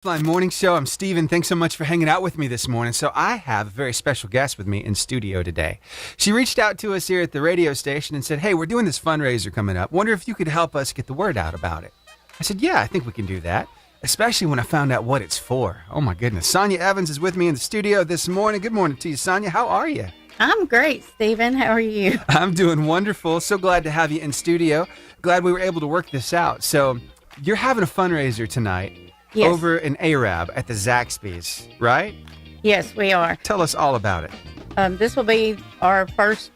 My morning show. I'm Steven. Thanks so much for hanging out with me this morning. So I have a very special guest with me in studio today. She reached out to us here at the radio station and said, hey, we're doing this fundraiser coming up. Wonder if you could help us get the word out about it. I said, yeah, I think we can do that, especially when I found out what it's for. Oh, my goodness. Sonya Evans is with me in the studio this morning. Good morning to you, Sonya. How are you? I'm great, Steven. How are you? I'm doing wonderful. So glad to have you in studio. Glad we were able to work this out. So you're having a fundraiser tonight. Yes. Over in Arab at the Zaxby's, right? Yes, we are. Tell us all about it. This will be our first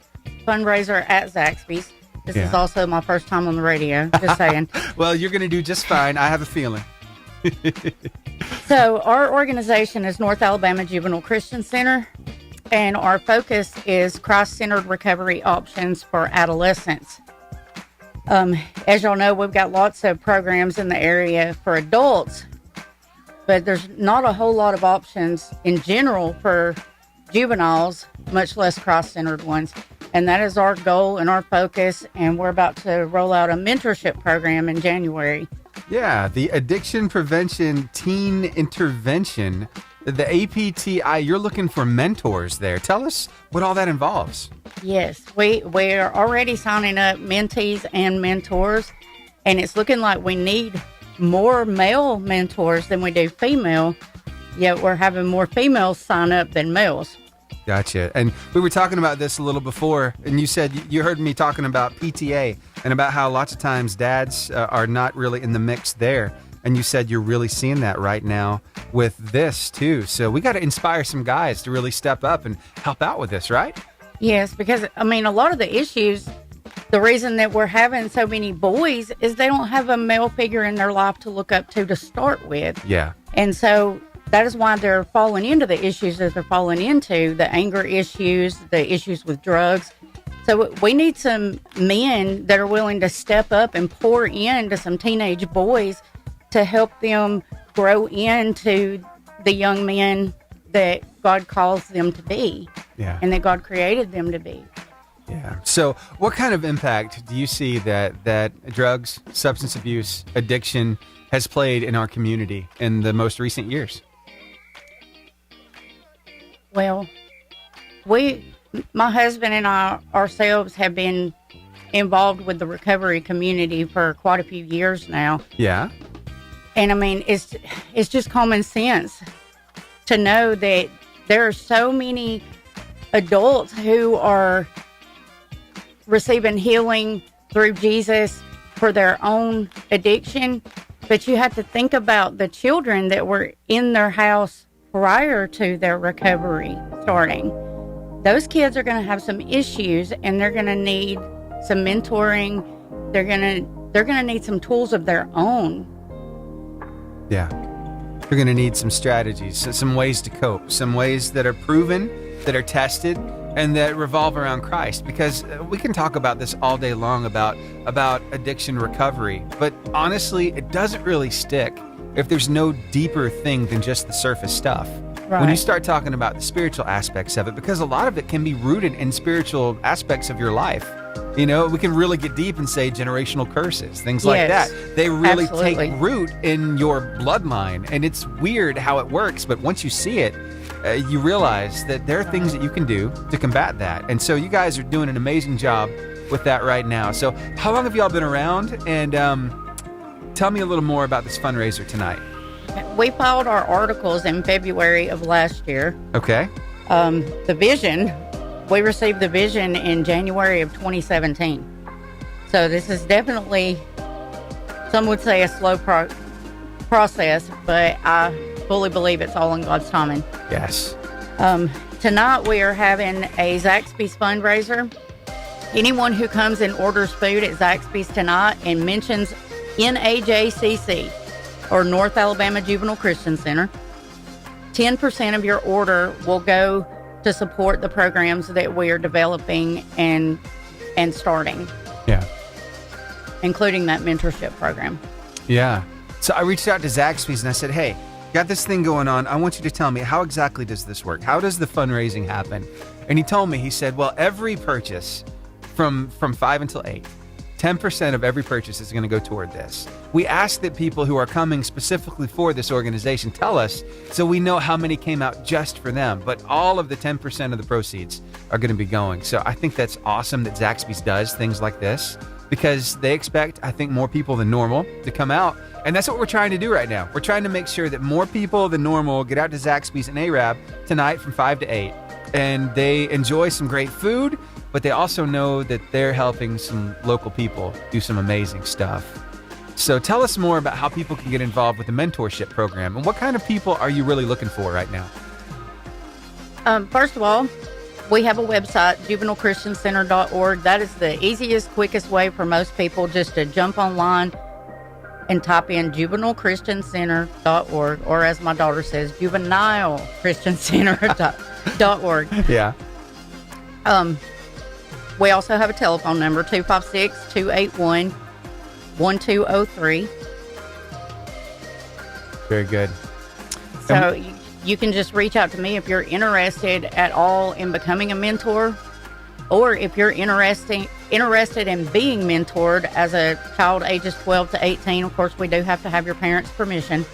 fundraiser at Zaxby's. This is also my first time on the radio, just saying. Well, you're going to do just fine. I have a feeling. So our organization is North Alabama Juvenile Christian Center, and our focus is Christ-centered recovery options for adolescents. As y'all know, we've got lots of programs in the area for adults, but there's not a whole lot of options in general for juveniles, much less cross-centered ones. And that is our goal and our focus, and we're about to roll out a mentorship program in January. Yeah, the Addiction Prevention Teen Intervention, the APTI. You're looking for mentors there. Tell us what all that involves. Yes, we're already signing up mentees and mentors, and it's looking like we need more male mentors than we do female, yet we're having more females sign up than males. Gotcha. And we were talking about this a little before, and you said you heard me talking about PTA and about how lots of times dads are not really in the mix there. And you said you're really seeing that right now with this too. So we got to inspire some guys to really step up and help out with this, right? Yes, because I mean, a lot of the issues, the reason that we're having so many boys is they don't have a male figure in their life to look up to start with. Yeah. And so that is why they're falling into the issues that they're falling into, the anger issues, the issues with drugs. So we need some men that are willing to step up and pour into some teenage boys to help them grow into the young men that God calls them to be. Yeah. And that God created them to be. Yeah. So what kind of impact do you see that drugs, substance abuse, addiction has played in our community in the most recent years? Well, my husband and I ourselves have been involved with the recovery community for quite a few years now. Yeah. And I mean, it's just common sense to know that there are so many adults who are receiving healing through Jesus for their own addiction. But you have to think about the children that were in their house prior to their recovery starting. Those kids are going to have some issues, and they're going to need some mentoring. They're going to need some tools of their own. Yeah. They're going to need some strategies, some ways to cope, some ways that are proven, that are tested, and that revolve around Christ. Because we can talk about this all day long about addiction recovery, but honestly, it doesn't really stick if there's no deeper thing than just the surface stuff. Right. When you start talking about the spiritual aspects of it, because a lot of it can be rooted in spiritual aspects of your life. You know, we can really get deep and say generational curses, things like that. They really take root in your bloodline, and it's weird how it works, but once you see it, you realize that there are things that you can do to combat that. And so you guys are doing an amazing job with that right now. So how long have y'all been around? And tell me a little more about this fundraiser tonight. We filed our articles in February of last year. Okay. The vision, we received the vision in January of 2017. So this is definitely, some would say, a slow process, but I fully believe it's all in God's timing. Yes. Tonight we are having a Zaxby's fundraiser. Anyone who comes and orders food at Zaxby's tonight and mentions NAJCC, or North Alabama Juvenile Christian Center, 10% of your order will go to support the programs that we are developing and starting. Yeah. Including that mentorship program. Yeah. So I reached out to Zaxby's and I said, hey, got this thing going on. I want you to tell me, how exactly does this work? How does the fundraising happen? And he told me, he said, well, every purchase from 5 until 8, 10% of every purchase is going to go toward this. We ask that people who are coming specifically for this organization tell us so we know how many came out just for them. But all of the 10% of the proceeds are going to be going. So I think that's awesome that Zaxby's does things like this because they expect, I think, more people than normal to come out. And that's what we're trying to do right now. We're trying to make sure that more people than normal get out to Zaxby's and Arab tonight from 5 to 8. And they enjoy some great food, but they also know that they're helping some local people do some amazing stuff. So tell us more about how people can get involved with the mentorship program and what kind of people are you really looking for right now? First of all, we have a website, juvenilechristiancenter.org. That is the easiest, quickest way for most people just to jump online and type in juvenilechristiancenter.org, or as my daughter says, juvenilechristiancenter.org. Yeah. We also have a telephone number, 256-281-1203. Very good. So you can just reach out to me if you're interested at all in becoming a mentor, or if you're interested in being mentored as a child ages 12 to 18. Of course, we do have to have your parents' permission.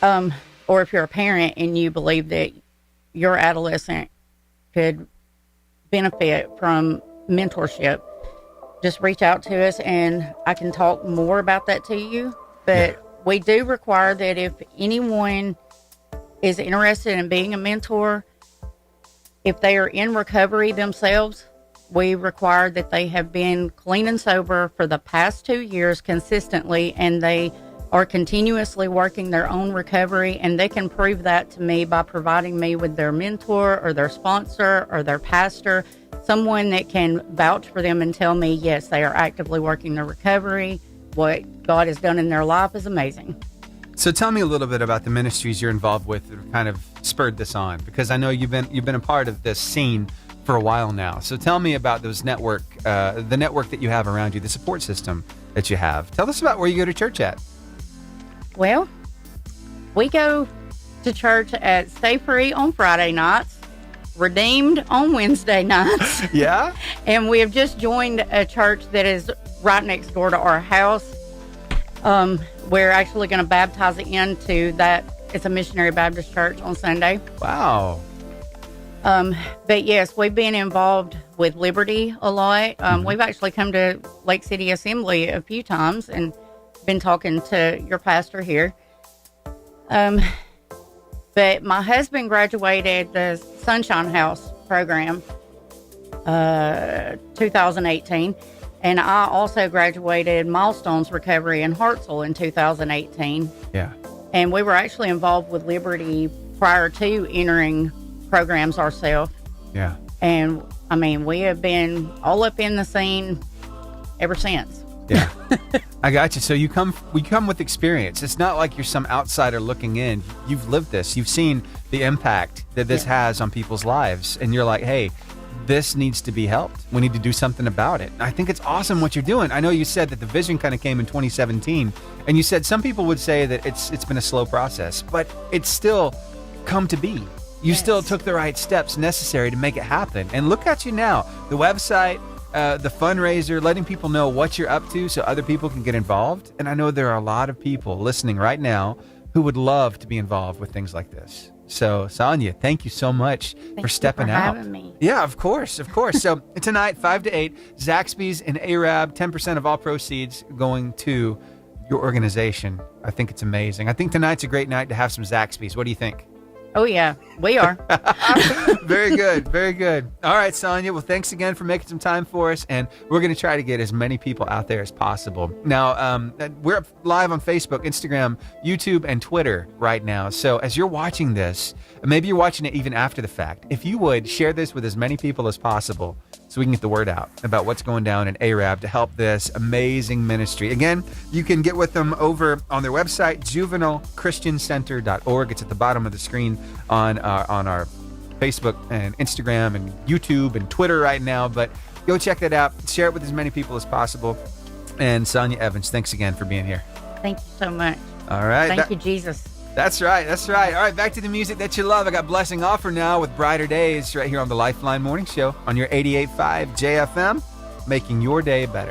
Or if you're a parent and you believe that your adolescent could benefit from mentorship, just reach out to us and I can talk more about that to you. But we do require that if anyone is interested in being a mentor, if they are in recovery themselves, we require that they have been clean and sober for the past 2 years consistently, and they are continuously working their own recovery, and they can prove that to me by providing me with their mentor or their sponsor or their pastor, someone that can vouch for them and tell me, yes, they are actively working their recovery. What God has done in their life is amazing. So tell me a little bit about the ministries you're involved with that kind of spurred this on, because I know you've been a part of this scene for a while now. So tell me about those the network that you have around you, the support system that you have. Tell us about where you go to church at. Well, we go to church at Stay Free on Friday nights, Redeemed on Wednesday nights. Yeah? And we have just joined a church that is right next door to our house. We're actually going to baptize into that. It's a missionary Baptist church on Sunday. Wow. But yes, we've been involved with Liberty a lot. We've actually come to Lake City Assembly a few times and been talking to your pastor here. But my husband graduated the Sunshine House program 2018. And I also graduated Milestones Recovery in Hartselle in 2018. Yeah. And we were actually involved with Liberty prior to entering programs ourselves. Yeah. And I mean, we have been all up in the scene ever since. Yeah. I got you. So we come with experience. It's not like you're some outsider looking in. You've lived this. You've seen the impact that this has on people's lives. And you're like, hey, this needs to be helped. We need to do something about it. I think it's awesome what you're doing. I know you said that the vision kind of came in 2017, and you said some people would say that it's been a slow process, but it's still come to be. You still took the right steps necessary to make it happen. And look at you now. The website, the fundraiser, letting people know what you're up to so other people can get involved. And I know there are a lot of people listening right now who would love to be involved with things like this. So, Sonya, thank you so much for stepping out. Having me. Yeah, of course. So tonight, 5 to 8, Zaxby's and Arab, 10% of all proceeds going to your organization. I think it's amazing. I think tonight's a great night to have some Zaxby's. What do you think? Oh, yeah, we are. Very good. Very good. All right, Sonya. Well, thanks again for making some time for us. And we're going to try to get as many people out there as possible. Now, we're live on Facebook, Instagram, YouTube, and Twitter right now. So as you're watching this, maybe you're watching it even after the fact, if you would share this with as many people as possible so we can get the word out about what's going down in Arab to help this amazing ministry. Again, you can get with them over on their website, juvenilechristiancenter.org. It's at the bottom of the screen on our Facebook and Instagram and YouTube and Twitter right now. But go check that out. Share it with as many people as possible. And Sonya Evans, thanks again for being here. Thank you so much. All right. Thank you, Jesus. That's right. All right, back to the music that you love. I got Blessing Offer now with Brighter Days right here on the Lifeline Morning Show on your 88.5 JFM, making your day better.